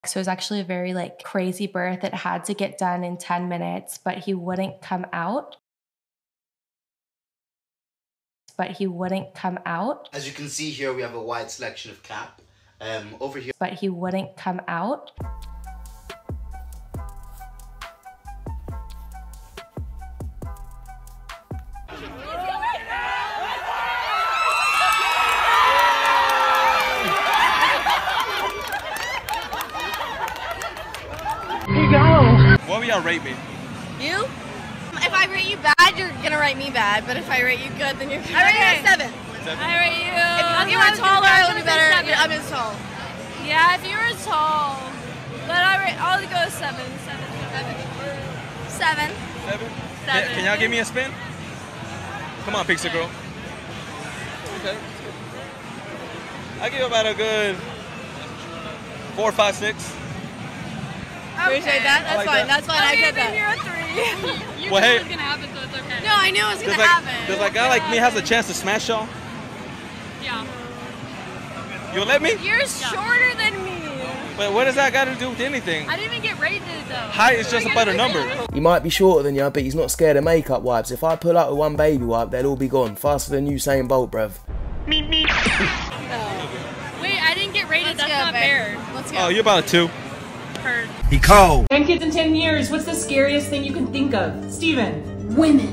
So it was actually a very like crazy birth. It had to get done in 10 minutes, but he wouldn't come out. As you can see here, we have a wide selection of cap. Over here. But he wouldn't come out. What will y'all rate me? You? If I rate you bad, you're gonna rate me bad. But if I rate you good, then you're gonna rate me a 7. I rate you. If you were taller, I would be better. I'm as tall. Yeah, if you were tall. But I'll go 7. 7. Can y'all give me a spin? Come on, Pixar girl. Okay. I give about a good 4, 5, 6. Appreciate that. That's fine. That's fine. I get that. You're a 3. You knew it was gonna happen, so it's okay. No, I knew it was gonna happen. Does a guy like me has a chance to smash y'all? Yeah. You'll let me? You're shorter than me. But what does that got to do with anything? I didn't even get rated though. Height is just about a number. He might be shorter than you, but he's not scared of makeup wipes. If I pull up with one baby wipe, they'll all be gone. Faster than Usain Bolt, bruv. Wait, I didn't get rated. That's not fair. Let's go. Oh, you're about a 2. Heard. He cold. 10 kids in 10 years. What's the scariest thing you can think of? Steven. Women.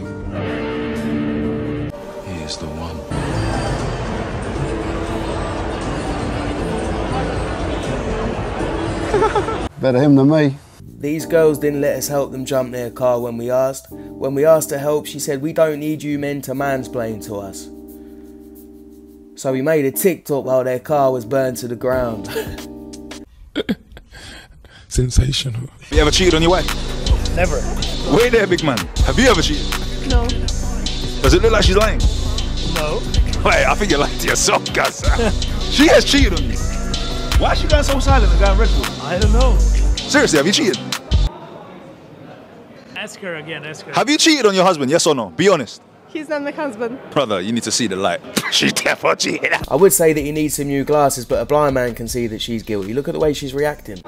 He is the one. Better him than me. These girls didn't let us help them jump their car when we asked. When we asked to help, she said, "We don't need you men to mansplain to us." So we made a TikTok while their car was burned to the ground. Sensational. You ever cheated on your wife? Never. Wait there, big man. Have you ever cheated? No. Does it look like she's lying? No. Wait, I think you're lying to yourself, cuz. She has cheated on you. Why is she going so silent and going Red Bull? I don't know. Seriously, have you cheated? Ask her again, ask her. Have you cheated on your husband, yes or no? Be honest. He's not my husband. Brother, you need to see the light. She definitely cheated. I would say that he needs some new glasses, but a blind man can see that she's guilty. Look at the way she's reacting.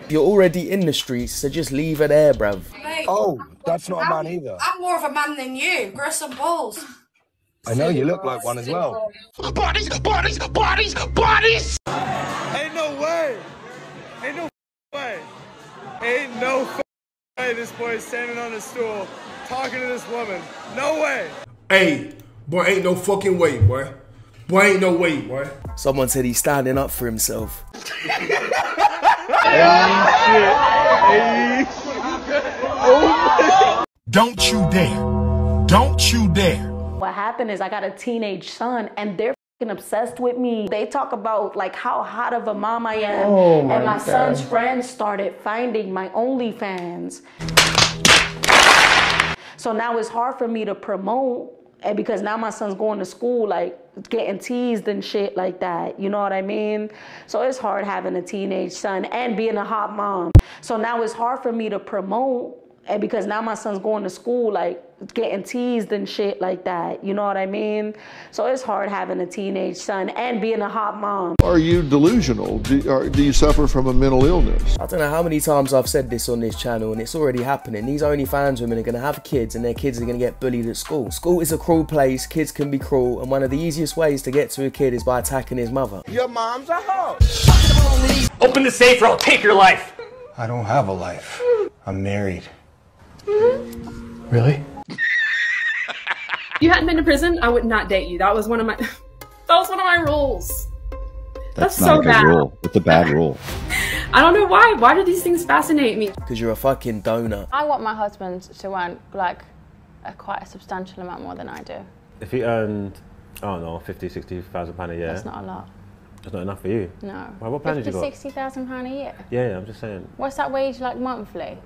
You're already in the streets, so just leave her there, bruv. Oh, that's not a man either. I'm more of a man than you. Grow some balls. I know you look like one as well. Bodies, bodies, bodies, bodies! Ain't no way. Ain't no way. Ain't no way this boy is standing on a stool talking to this woman. No way. Hey, boy, ain't no fucking way, boy. Boy, ain't no way, boy. Someone said he's standing up for himself. Don't you dare. Don't you dare. What happened is I got a teenage son and they're fucking obsessed with me. They talk about like how hot of a mom I am. And my son's friends started finding my OnlyFans. So now it's hard for me to promote, and because now my son's going to school, like getting teased and shit like that. You know what I mean? So it's hard having a teenage son and being a hot mom. So now it's hard for me to promote, and because now my son's going to school, like getting teased and shit like that. You know what I mean? So it's hard having a teenage son and being a hot mom. Are you delusional? Do you suffer from a mental illness? I don't know how many times I've said this on this channel, and it's already happening. These OnlyFans women are going to have kids, and their kids are going to get bullied at school. School is a cruel place, kids can be cruel, and one of the easiest ways to get to a kid is by attacking his mother. Your mom's a hoe. Open the safe or I'll take your life. I don't have a life. I'm married. Really? If you hadn't been to prison, I would not date you. That was one of my rules. That's so bad. Rule. It's a bad rule. I don't know why. Why do these things fascinate me? Because you're a fucking donut. I want my husband to earn like quite a substantial amount more than I do. If he earned, I don't know, 50, 60,000 pounds a year. That's not a lot. That's not enough for you? No. Well, what plan did you got? 60,000 pounds a year? Yeah, I'm just saying. What's that wage like monthly?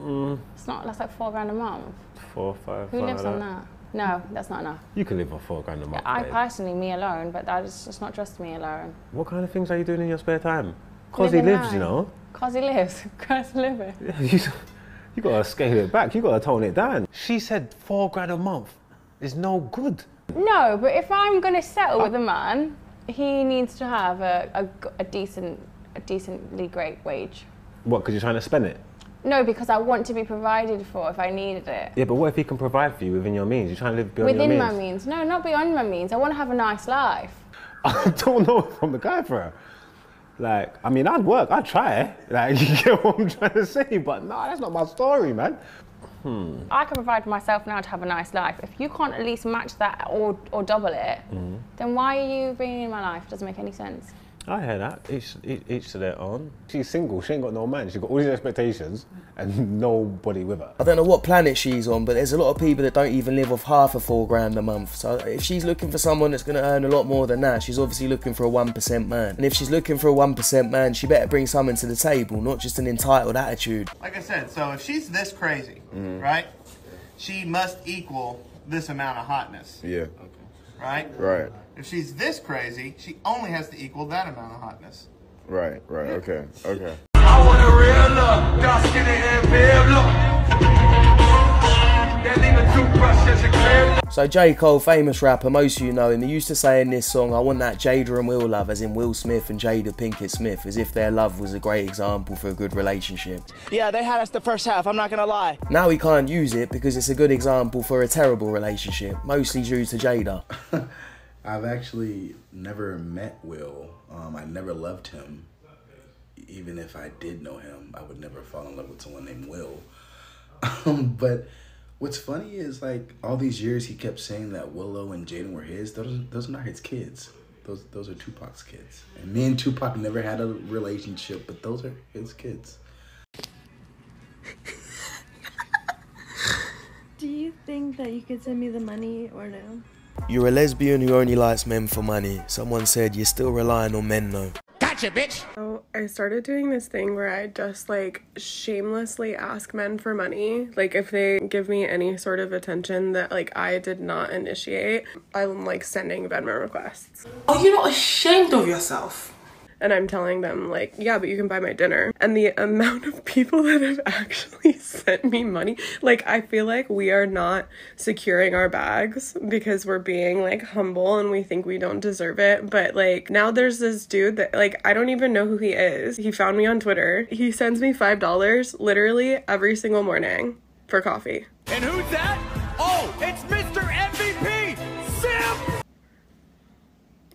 It's not, that's like £4 a month. 4, 5, Who lives on that? No, that's not enough. You can live on £4 a month. Yeah, I personally, me alone, but that is just not just me alone. What kind of things are you doing in your spare time? Cause he lives, you know. Cause he lives. Cause living. You gotta scale it back. You gotta tone it down. She said £4 a month is no good. No, but if I'm gonna settle with a man, he needs to have a a decently great wage. What, because you're trying to spend it? No, because I want to be provided for if I needed it. Yeah, but what if he can provide for you within your means? You're trying to live beyond your means. Within my means. No, not beyond my means. I want to have a nice life. I don't know if I'm the guy for her. Like, I mean, I'd work, I'd try. Like, you get what I'm trying to say, but no, that's not my story, man. I can provide for myself now to have a nice life. If you can't at least match that or double it, then why are you bringing in my life? It doesn't make any sense. I hear that. Each to their own. She's single. She ain't got no man. She's got all these expectations and nobody with her. I don't know what planet she's on, but there's a lot of people that don't even live off half of $4 a month. So if she's looking for someone that's going to earn a lot more than that, she's obviously looking for a 1% man. And if she's looking for a 1% man, she better bring something to the table, not just an entitled attitude. Like I said, so if she's this crazy, right, she must equal this amount of hotness. Yeah. Right? Right. If she's this crazy, she only has to equal that amount of hotness. Right, okay. I want a real look, dark skin and pale look. That nigga toothbrush as a clear look. So J. Cole, famous rapper, most of you know him, he used to say in this song, I want that Jada and Will love, as in Will Smith and Jada Pinkett Smith, as if their love was a great example for a good relationship. Yeah, they had us the first half, I'm not gonna lie. Now he can't use it because it's a good example for a terrible relationship, mostly due to Jada. I've actually never met Will. I never loved him. Even if I did know him, I would never fall in love with someone named Will. But what's funny is, like, all these years he kept saying that Willow and Jaden were his. Those are not his kids. Those are Tupac's kids. And me and Tupac never had a relationship, but those are his kids. Do you think that you could send me the money or no? You're a lesbian who only likes men for money. Someone said you're still relying on men though. Gotcha, bitch! So I started doing this thing where I just like shamelessly ask men for money. Like if they give me any sort of attention that like I did not initiate, I'm like sending Venmo requests. Oh, you're not ashamed of yourself? And I'm telling them like, yeah, but you can buy my dinner. And the amount of people that have actually sent me money, like I feel like we are not securing our bags because we're being like humble and we think we don't deserve it. But like now there's this dude that like, I don't even know who he is. He found me on Twitter. He sends me $5 literally every single morning for coffee. And who's that? Oh, it's Mr. MVP, Simp!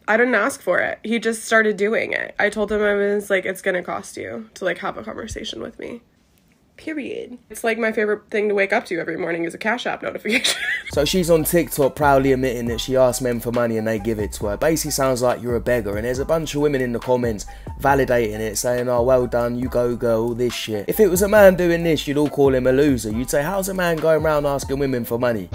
I didn't ask for it. He just started doing it. I told him I was like, it's gonna cost you to like have a conversation with me. Period. It's like my favorite thing to wake up to every morning is a Cash App notification. So she's on TikTok proudly admitting that she asks men for money and they give it to her. Basically sounds like you're a beggar, and there's a bunch of women in the comments validating it, saying, oh, well done, you go girl, all this shit. If it was a man doing this, you'd all call him a loser. You'd say, how's a man going around asking women for money?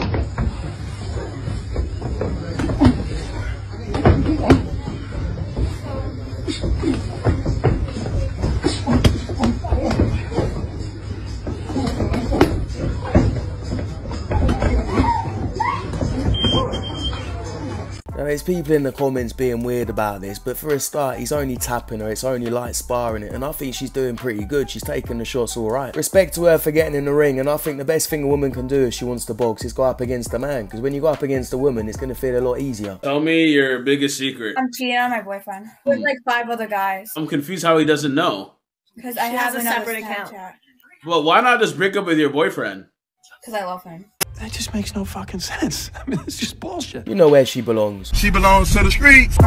Now there's people in the comments being weird about this, but for a start, he's only tapping her, it's only light sparring it, and I think she's doing pretty good. She's taking the shots alright. Respect to her for getting in the ring, and I think the best thing a woman can do if she wants to box is go up against a man, because when you go up against a woman, it's going to feel a lot easier. Tell me your biggest secret. I'm cheating on my boyfriend with like 5 other guys. I'm confused how he doesn't know. Because I have a separate account. Well, why not just break up with your boyfriend? Because I love him. That just makes no fucking sense. I mean, it's just bullshit. You know where she belongs. She belongs to the streets.